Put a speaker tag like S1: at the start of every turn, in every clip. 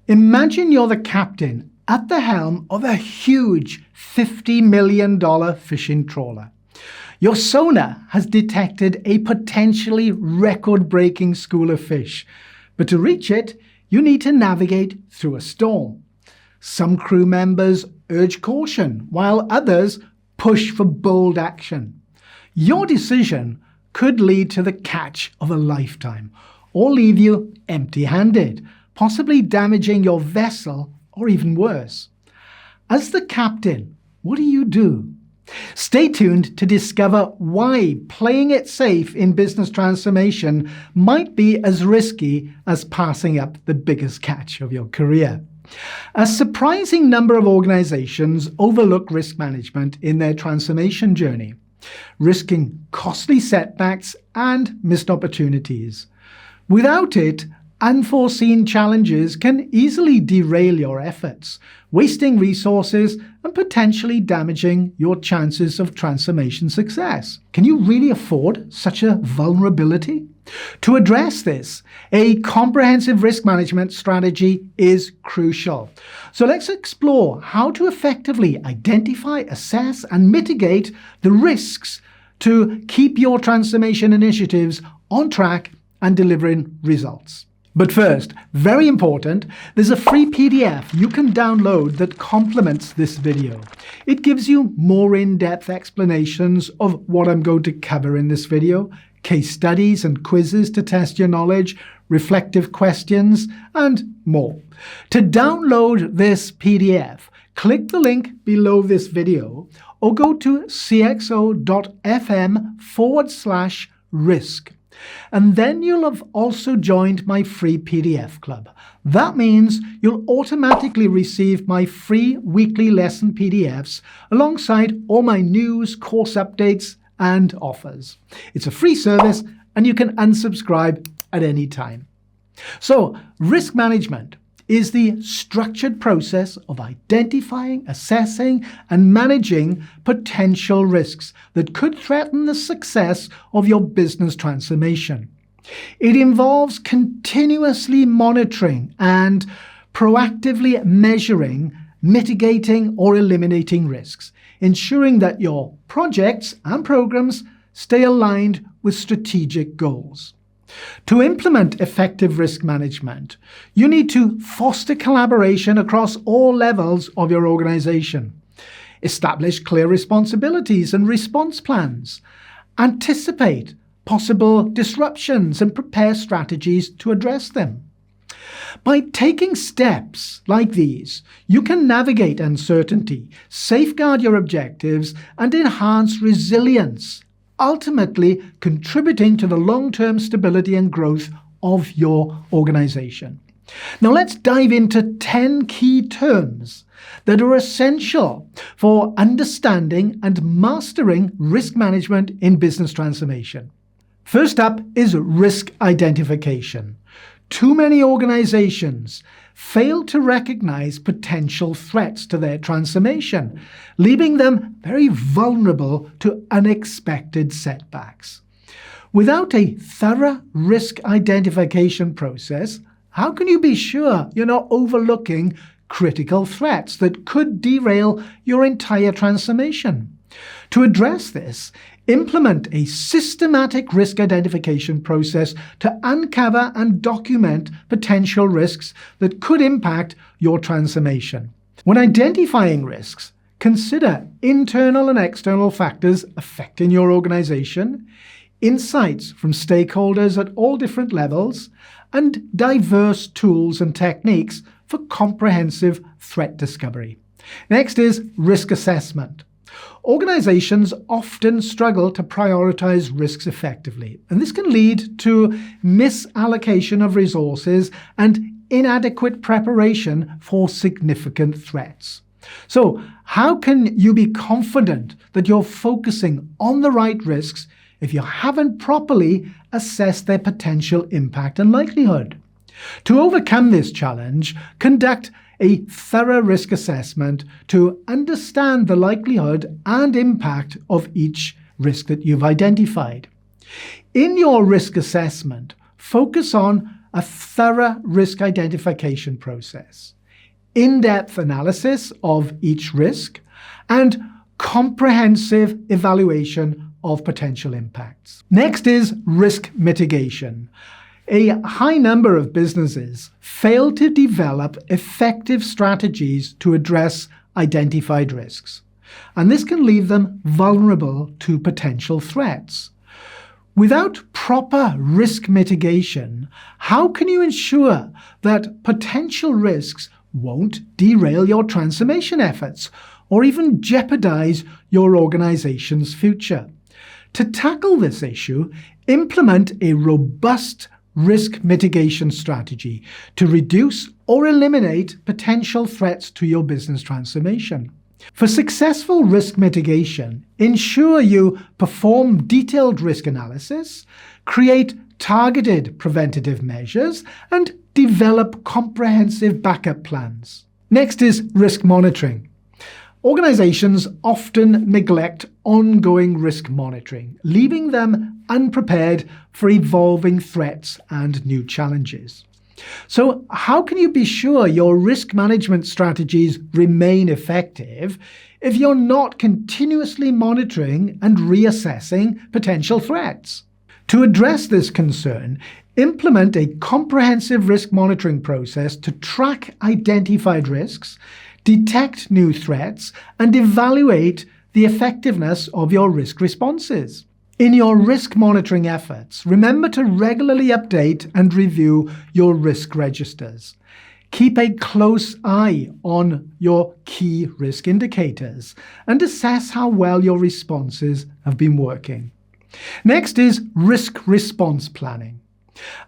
S1: Imagine you're the captain at the helm of a huge $50 million fishing trawler. Your sonar has detected a potentially record-breaking school of fish, but to reach it, you need to navigate through a storm. Some crew members urge caution, while others push for bold action. Your decision could lead to the catch of a lifetime, or leave you empty-handed, possibly damaging your vessel or even worse. As the captain, what do? Stay tuned to discover why playing it safe in business transformation might be as risky as passing up the biggest catch of your career. A surprising number of organizations overlook risk management in their transformation journey, risking costly setbacks and missed opportunities. Without it, unforeseen challenges can easily derail your efforts, wasting resources and potentially damaging your chances of transformation success. Can you really afford such a vulnerability? To address this, a comprehensive risk management strategy is crucial. So let's explore how to effectively identify, assess, and mitigate the risks to keep your transformation initiatives on track and delivering results. But first, very important, there's a free PDF you can download that complements this video. It gives you more in-depth explanations of what I'm going to cover in this video, case studies and quizzes to test your knowledge, reflective questions, and more. To download this PDF, click the link below this video or go to 𝗧𝗿𝗠𝗋∗⁰risk. And then you'll have also joined my free PDF club. That means you'll automatically receive my free weekly lesson PDFs alongside all my news, course updates, and offers. It's a free service and you can unsubscribe at any time. So, risk management is the structured process of identifying, assessing, and managing potential risks that could threaten the success of your business transformation. It involves continuously monitoring and proactively measuring, mitigating, or eliminating risks, ensuring that your projects and programs stay aligned with strategic goals. To implement effective risk management, you need to foster collaboration across all levels of your organization, establish clear responsibilities and response plans, anticipate possible disruptions and prepare strategies to address them. By taking steps like these, you can navigate uncertainty, safeguard your objectives, and enhance resilience, ultimately contributing to the long-term stability and growth of your organization. Now let's dive into 10 key terms that are essential for understanding and mastering risk management in business transformation. First up is risk identification. Too many organizations fail to recognize potential threats to their transformation, leaving them very vulnerable to unexpected setbacks. Without a thorough risk identification process, how can you be sure you're not overlooking critical threats that could derail your entire transformation? To address this, implement a systematic risk identification process to uncover and document potential risks that could impact your transformation. When identifying risks, consider internal and external factors affecting your organization, insights from stakeholders at all different levels, and diverse tools and techniques for comprehensive threat discovery. Next is risk assessment. Organizations often struggle to prioritize risks effectively, and this can lead to misallocation of resources and inadequate preparation for significant threats. So, how can you be confident that you're focusing on the right risks if you haven't properly assessed their potential impact and likelihood? To overcome this challenge, conduct a thorough risk assessment to understand the likelihood and impact of each risk that you've identified. In your risk assessment, focus on a thorough risk identification process, in-depth analysis of each risk, and comprehensive evaluation of potential impacts. Next is risk mitigation. A high number of businesses fail to develop effective strategies to address identified risks, and this can leave them vulnerable to potential threats. Without proper risk mitigation, how can you ensure that potential risks won't derail your transformation efforts or even jeopardize your organization's future? To tackle this issue, implement a robust risk mitigation strategy to reduce or eliminate potential threats to your business transformation. For successful risk mitigation, ensure you perform detailed risk analysis, create targeted preventative measures, and develop comprehensive backup plans. Next is risk monitoring. Organizations often neglect ongoing risk monitoring, leaving them unprepared for evolving threats and new challenges. So how can you be sure your risk management strategies remain effective if you're not continuously monitoring and reassessing potential threats? To address this concern, implement a comprehensive risk monitoring process to track identified risks, detect new threats, and evaluate the effectiveness of your risk responses. In your risk monitoring efforts, remember to regularly update and review your risk registers. Keep a close eye on your key risk indicators and assess how well your responses have been working. Next is risk response planning.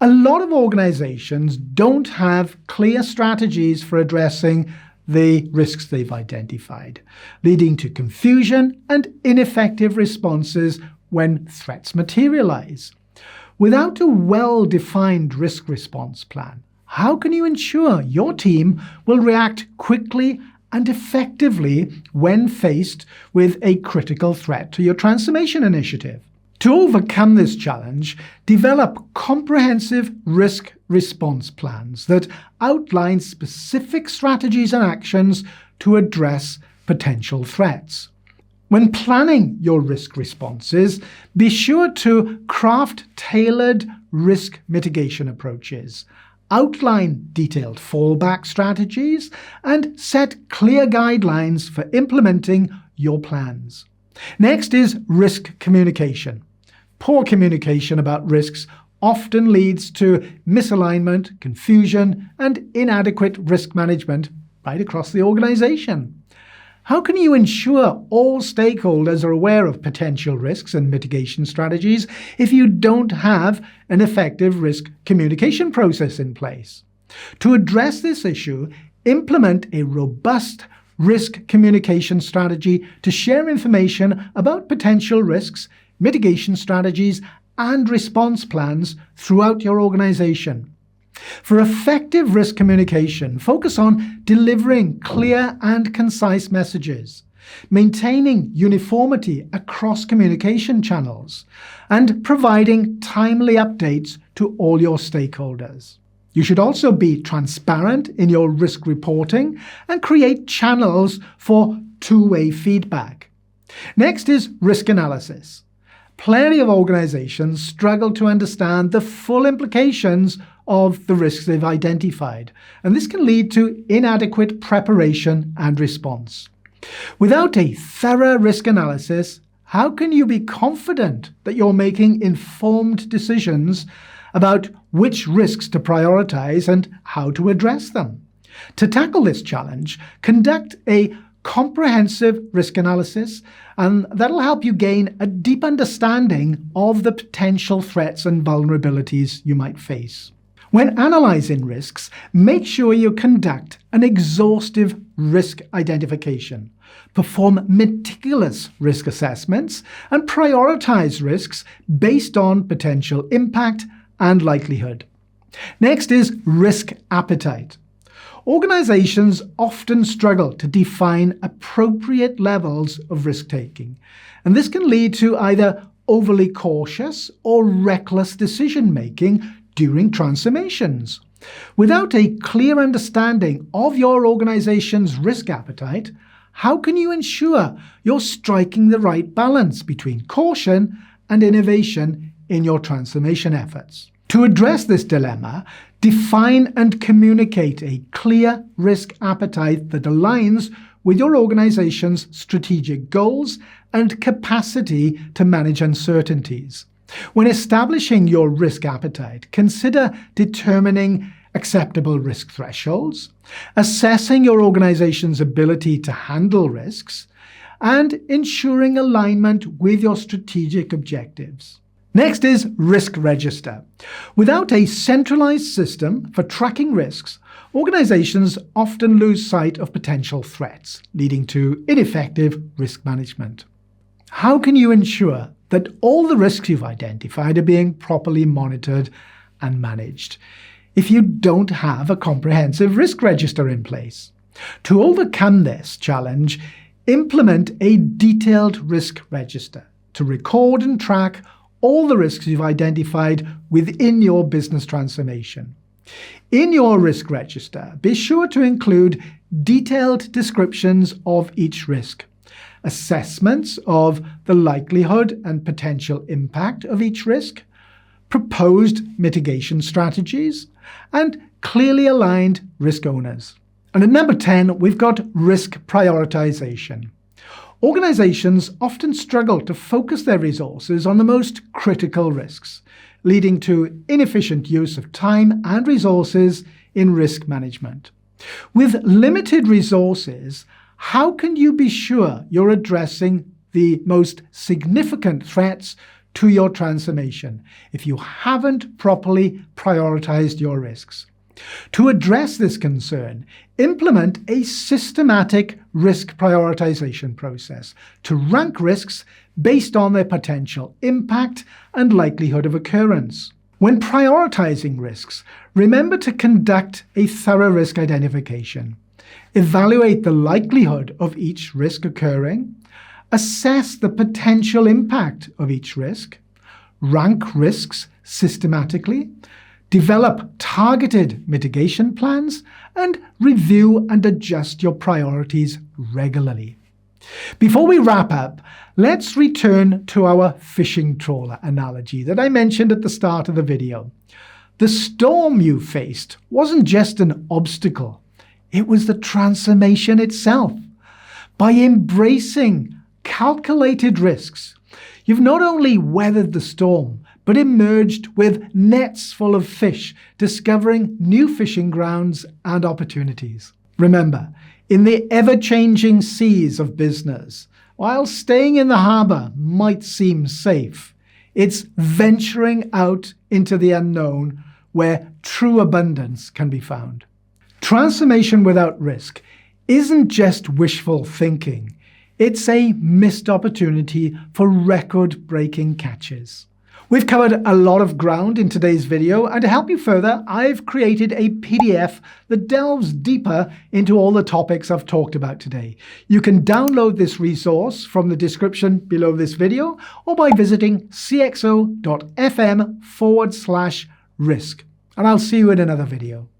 S1: A lot of organizations don't have clear strategies for addressing the risks they've identified, leading to confusion and ineffective responses when threats materialize. Without a well-defined risk response plan, how can you ensure your team will react quickly and effectively when faced with a critical threat to your transformation initiative? To overcome this challenge, develop comprehensive risk response plans that outline specific strategies and actions to address potential threats. When planning your risk responses, be sure to craft tailored risk mitigation approaches, outline detailed fallback strategies, and set clear guidelines for implementing your plans. Next is risk communication. Poor communication about risks often leads to misalignment, confusion, and inadequate risk management right across the organization. How can you ensure all stakeholders are aware of potential risks and mitigation strategies if you don't have an effective risk communication process in place? To address this issue, implement a robust risk communication strategy to share information about potential risks, mitigation strategies, and response plans throughout your organization. For effective risk communication, focus on delivering clear and concise messages, maintaining uniformity across communication channels, and providing timely updates to all your stakeholders. You should also be transparent in your risk reporting and create channels for two-way feedback. Next is risk analysis. Plenty of organizations struggle to understand the full implications of the risks they've identified, and this can lead to inadequate preparation and response. Without a thorough risk analysis, how can you be confident that you're making informed decisions about which risks to prioritize and how to address them? To tackle this challenge, conduct a comprehensive risk analysis, and that'll help you gain a deep understanding of the potential threats and vulnerabilities you might face. When analyzing risks, make sure you conduct an exhaustive risk identification, perform meticulous risk assessments, and prioritize risks based on potential impact and likelihood. Next is risk appetite. Organizations often struggle to define appropriate levels of risk-taking, and this can lead to either overly cautious or reckless decision-making during transformations. Without a clear understanding of your organization's risk appetite, how can you ensure you're striking the right balance between caution and innovation in your transformation efforts? To address this dilemma, define and communicate a clear risk appetite that aligns with your organization's strategic goals and capacity to manage uncertainties. When establishing your risk appetite, consider determining acceptable risk thresholds, assessing your organization's ability to handle risks, and ensuring alignment with your strategic objectives. Next is risk register. Without a centralized system for tracking risks, organizations often lose sight of potential threats, leading to ineffective risk management. How can you ensure that all the risks you've identified are being properly monitored and managed if you don't have a comprehensive risk register in place? To overcome this challenge, implement a detailed risk register to record and track all the risks you've identified within your business transformation. In your risk register, be sure to include detailed descriptions of each risk, assessments of the likelihood and potential impact of each risk, proposed mitigation strategies, and clearly aligned risk owners. And at number 10, we've got risk prioritization. Organizations often struggle to focus their resources on the most critical risks, leading to inefficient use of time and resources in risk management. With limited resources, how can you be sure you're addressing the most significant threats to your transformation if you haven't properly prioritized your risks? To address this concern, implement a systematic risk prioritization process to rank risks based on their potential impact and likelihood of occurrence. When prioritizing risks, remember to conduct a thorough risk identification. Evaluate the likelihood of each risk occurring, assess the potential impact of each risk, rank risks systematically, develop targeted mitigation plans, and review and adjust your priorities regularly. Before we wrap up, let's return to our fishing trawler analogy that I mentioned at the start of the video. The storm you faced wasn't just an obstacle, it was the transformation itself. By embracing calculated risks, you've not only weathered the storm, but emerged with nets full of fish, discovering new fishing grounds and opportunities. Remember, in the ever-changing seas of business, while staying in the harbour might seem safe, it's venturing out into the unknown where true abundance can be found. Transformation without risk isn't just wishful thinking, it's a missed opportunity for record-breaking catches. We've covered a lot of ground in today's video, and to help you further, I've created a PDF that delves deeper into all the topics I've talked about today. You can download this resource from the description below this video or by visiting cxo.fm/risk. And I'll see you in another video.